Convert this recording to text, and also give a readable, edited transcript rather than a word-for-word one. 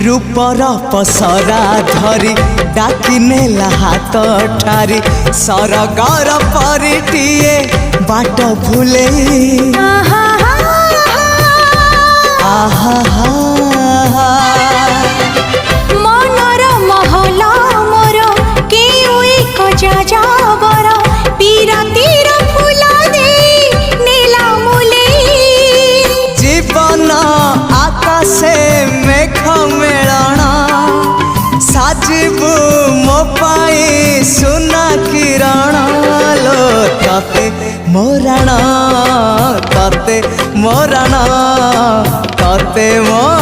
रूपर पसरा धरी डाकी नेला हाथ ठारी सरगर परिटिए बाट भूले मनर महला मोर केउ एक जाजावर पीरातीर फूला दे नीला मुले जीवन आकाशे मेघ मेलण साजिबु मो पाई सुना किरण लो तते मोरण तते मोरण तते मोरण।